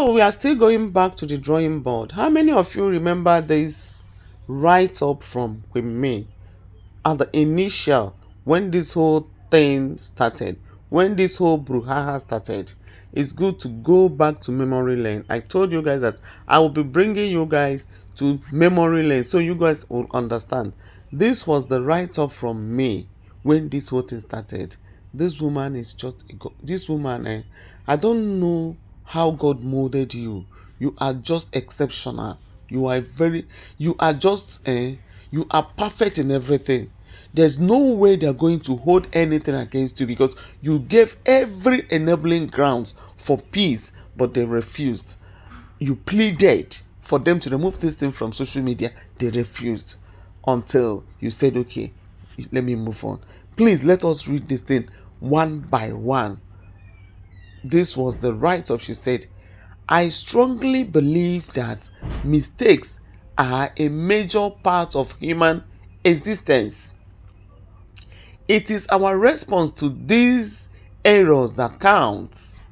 So we are still going back to the drawing board. How many of you remember this write-up from Queen May at the initial, when this whole thing started, when this whole brouhaha started? It's good to go back to memory lane. I told you guys that I will be bringing you guys to memory lane so you guys will understand. This was the write-up from May when this whole thing started. This woman is just this woman. I don't know how God molded you. You are just exceptional. You are you are just you are perfect in everything. There's no way they're going to hold anything against you because you gave every enabling grounds for peace, but they refused. You pleaded for them to remove this thing from social media. They refused until you said, okay, let me move on. Please let us read this thing one by one. This was the write-up. She said, I strongly believe that mistakes are a major part of human existence. It is our response to these errors that counts.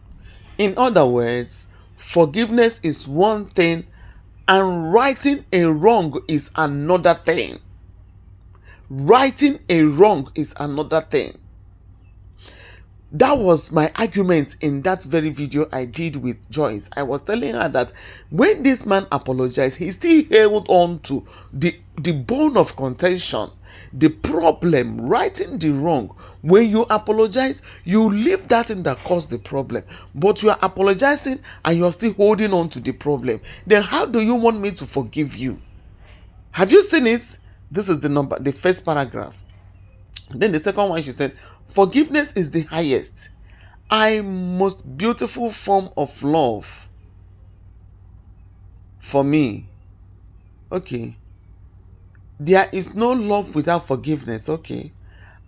In other words, forgiveness is one thing and righting a wrong is another thing. Righting a wrong is another thing. That was my argument in that very video I did with Joyce. I was telling her that when this man apologized, he still held on to the bone of contention, the problem, righting the wrong. When you apologize, you leave that thing that caused the problem. But you are apologizing and you are still holding on to the problem. Then how do you want me to forgive you? Have you seen it? This is the first paragraph. Then the second one, she said, forgiveness is the highest and most beautiful form of love for me. Okay. There is no love without forgiveness. Okay.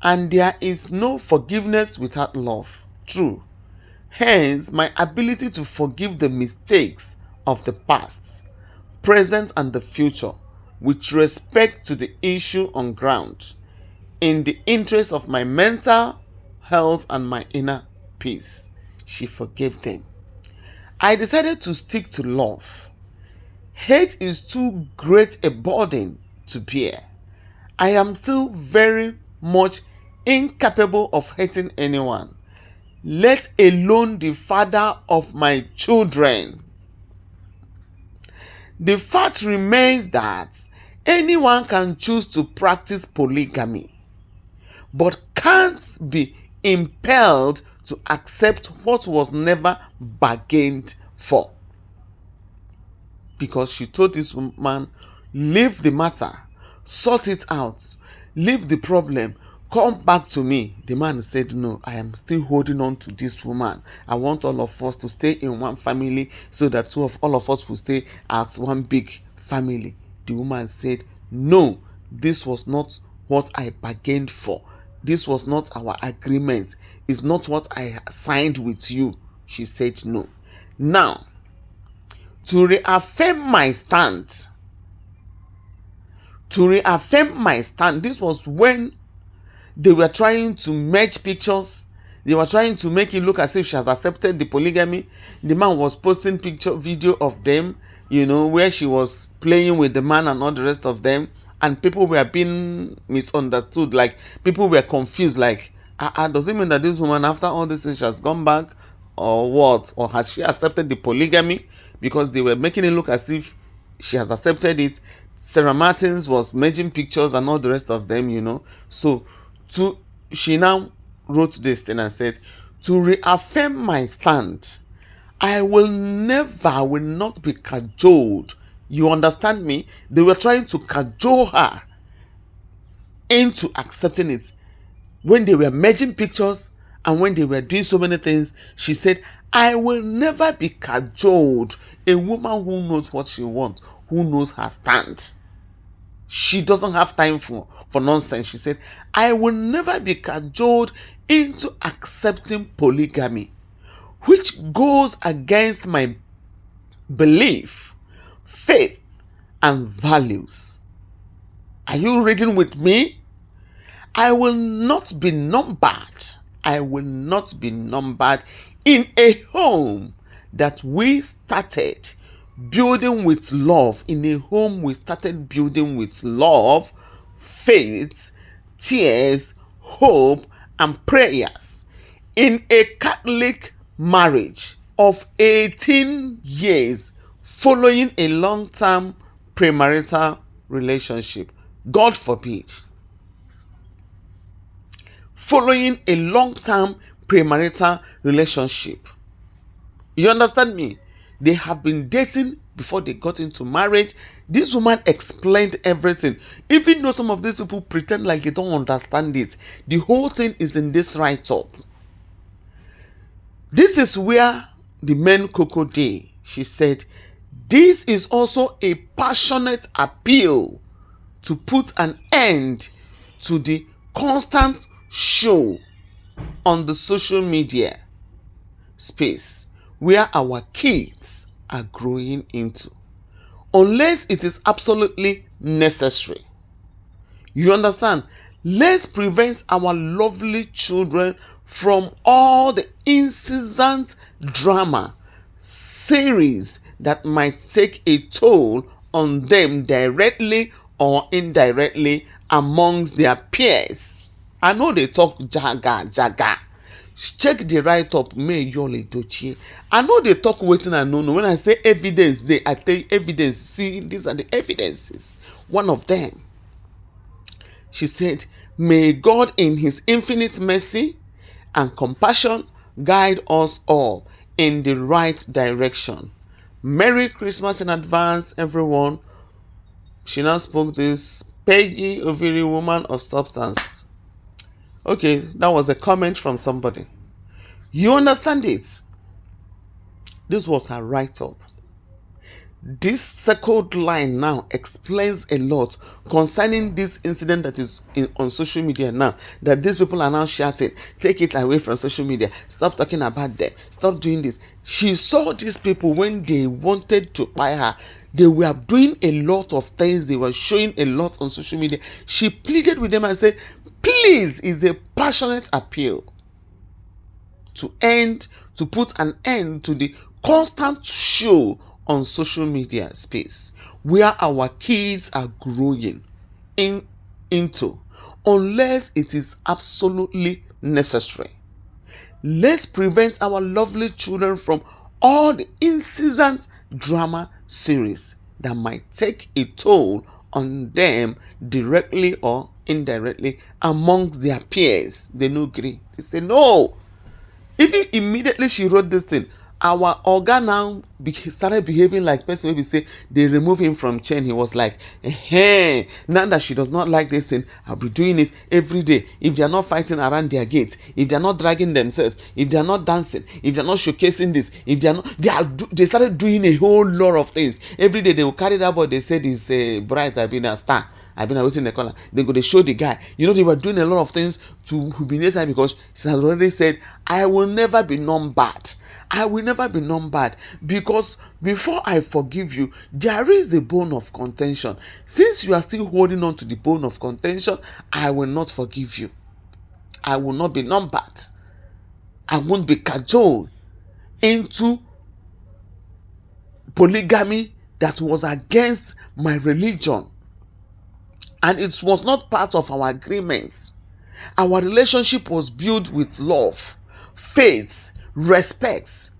And there is no forgiveness without love. True. Hence, my ability to forgive the mistakes of the past, present, and the future with respect to the issue on ground, in the interest of my mental health and my inner peace. She forgave them. I decided to stick to love. Hate is too great a burden to bear. I am still very much incapable of hating anyone, let alone the father of my children. The fact remains that anyone can choose to practice polygamy, but can't be impelled to accept what was never bargained for. Because she told this woman, leave the matter, sort it out, leave the problem, come back to me. The man said, no, I am still holding on to this woman. I want all of us to stay in one family so that all of us will stay as one big family. The woman said, no, this was not what I bargained for. This was not our agreement. It's not what I signed with you. She said no. Now, to reaffirm my stand, this was when they were trying to merge pictures. They were trying to make it look as if she has accepted the polygamy. The man was posting video of them, where she was playing with the man and all the rest of them. And people were being misunderstood. Like, people were confused. Like, does it mean that this woman, after all this things, she has gone back? Or what? Or has she accepted the polygamy? Because they were making it look as if she has accepted it. Sarah Martins was merging pictures and all the rest of them, So, she now wrote this thing and said, to reaffirm my stand, I will not be cajoled. You understand me? They were trying to cajole her into accepting it. When they were merging pictures and when they were doing so many things, she said, I will never be cajoled. A woman who knows what she wants, who knows her stand. She doesn't have time for nonsense. She said, I will never be cajoled into accepting polygamy, which goes against my belief, faith, and values. Are you reading with me? I will not be numbered. I will not be numbered in a home that we started building with love. In a home, we started building with love, faith, tears, hope, and prayers. In a Catholic marriage of 18 years following a long-term premarital relationship, God forbid, following a long-term premarital relationship. You understand me? They have been dating before they got into marriage. This woman explained everything. Even though some of these people pretend like they don't understand it, the whole thing is in this write-up. This is where the main cocoa day. She said, this is also a passionate appeal to put an end to the constant show on the social media space where our kids are growing into, unless it is absolutely necessary. You understand? Let's prevent our lovely children from all the incessant drama series that might take a toll on them directly or indirectly amongst their peers. I know they talk jaga. Check the write-up, may yole dochie. I know they talk waiting and no. When I say evidence, I tell you evidence. See, these are the evidences. One of them, she said, may God in his infinite mercy and compassion guide us all in the right direction. Merry Christmas in advance, everyone. She now spoke this Peggy Oviri, woman of substance. Okay, that was a comment from somebody. You understand it? This was her write-up. This circled line now explains a lot concerning this incident that is on social media now, that these people are now shouting, take it away from social media, stop talking about them, stop doing this. She saw these people when they wanted to buy her. They were doing a lot of things. They were showing a lot on social media. She pleaded with them and said, please, is a passionate appeal to put an end to the constant show on social media space where our kids are growing into, unless it is absolutely necessary. Let's prevent our lovely children from all the incessant drama series that might take a toll on them directly or indirectly amongst their peers. They no agree. They say no. Even immediately she wrote this thing, our organ now started behaving like person. Maybe say they remove him from chain. He was like, hey, now that she does not like this thing, I'll be doing it every day. If they are not fighting around their gate, if they are not dragging themselves, if they are not dancing, if they are not showcasing this, if they are not, they started doing a whole lot of things. Every day they will carry that boy. They said he's a bright, I've been a star. I've been waiting in the corner. They go, they show the guy. You know, they were doing a lot of things to humiliate her because she has already said, I will never be known bad. I will never be known bad, because before I forgive you, there is a bone of contention. Since you are still holding on to the bone of contention, I will not forgive you. I will not be known bad. I won't be cajoled into polygamy that was against my religion. And it was not part of our agreements. Our relationship was built with love, faith, respect,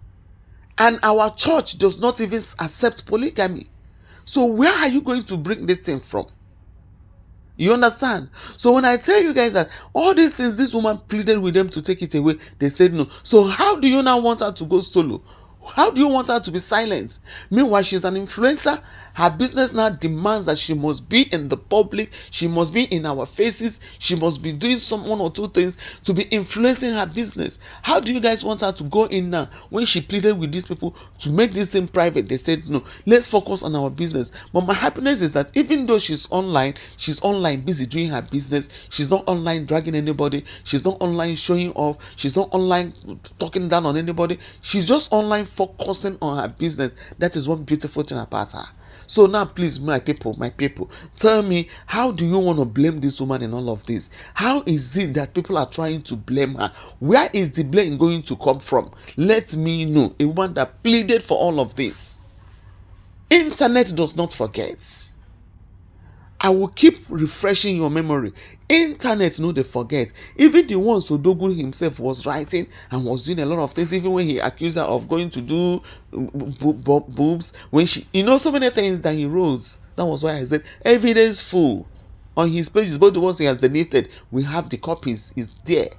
and our church does not even accept polygamy. So where are you going to bring this thing from? You understand? So when I tell you guys that all these things, this woman pleaded with them to take it away, they said no. So how do you now want her to go solo? How do you want her to be silent? Meanwhile, she's an influencer. Her business now demands that she must be in the public. She must be in our faces. She must be doing one or two things to be influencing her business. How do you guys want her to go in now? When she pleaded with these people to make this thing private, they said, no, let's focus on our business. But my happiness is that even though she's online busy doing her business. She's not online dragging anybody. She's not online showing off. She's not online talking down on anybody. She's just online focusing on her business. That is one beautiful thing about her. So now, please, my people, tell me, how do you want to blame this woman in all of this? How is it that people are trying to blame her? Where is the blame going to come from? Let me know. A woman that pleaded for all of this. Internet does not forget. I will keep refreshing your memory. Internet no dey forget. Even the ones Odogun himself was writing and was doing a lot of things, even when he accused her of going to do boobs, when she, so many things that he wrote. That was why I said evidence full on his pages, both the ones he has deleted. We have the copies, it's there.